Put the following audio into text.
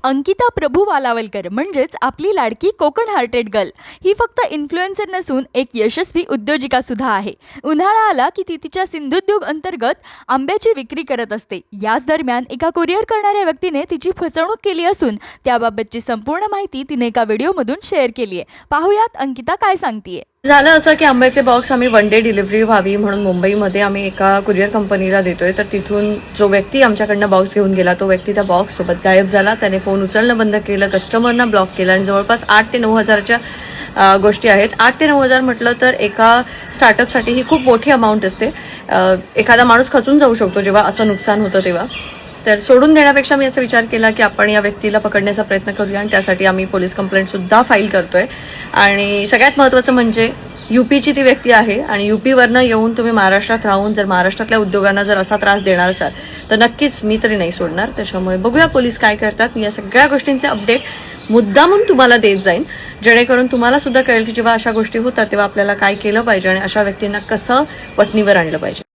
अंकिता प्रभू वालावलकर म्हणजेच आपली लाडकी Konkan hearted girl ही फक्त इन्फ्लुएन्सर नसून एक यशस्वी उद्योजिका सुद्धा आहे. उन्हाळा आला की ती तिच्या सिंधुद्योग अंतर्गत आंब्याची विक्री करत असते. याच दरम्यान एका कुरिअर करणाऱ्या व्यक्तीने तिची फसवणूक केली असून त्याबाबतची संपूर्ण माहिती तिने एका व्हिडिओमधून शेअर केली आहे. पाहुयात अंकिता काय सांगतेय. झालं असं की आंब्याचे बॉक्स आम्ही वन डे डिलिव्हरी व्हावी म्हणून मुंबईमध्ये आम्ही एका कुरिअर कंपनीला देतोय. तर तिथून जो व्यक्ती आमच्याकडनं बॉक्स घेऊन गेला तो व्यक्ती त्या बॉक्स सोबत गायब झाला. त्याने फोन उचलणं बंद केलं, कस्टमरना ब्लॉक केलं आणि जवळपास 8 ते 9 हजाराच्या गोष्टी आहेत. 8 ते 9 हजार म्हटलं तर एका स्टार्टअपसाठी ही खूप मोठी अमाऊंट असते. एखादा माणूस खचून जाऊ शकतो जेव्हा असं नुकसान होतं तेव्हा. तर सोडून देण्यापेक्षा मी असा विचार केला की आपण या व्यक्तीला पकडण्याचा प्रयत्न करूया आणि त्यासाठी आम्ही पोलीस कंप्लेंट सुद्धा फाईल करतोय. आणि सगळ्यात महत्त्वाचं म्हणजे यूपीची ती व्यक्ती आहे आणि यूपीवरनं येऊन तुम्ही महाराष्ट्रात राहून जर महाराष्ट्रातल्या उद्योगांना जर असा त्रास देणार असाल तर नक्कीच मी तरी नाही सोडणार. त्याच्यामुळे बघूया पोलीस काय करतात. मी या सगळ्या गोष्टींचे अपडेट मुद्दामून तुम्हाला देत जाईन, जेणेकरून तुम्हाला सुद्धा कळेल की जेव्हा अशा गोष्टी होतात तेव्हा आपल्याला काय केलं पाहिजे आणि अशा व्यक्तींना कसं वठणीवर आणलं पाहिजे.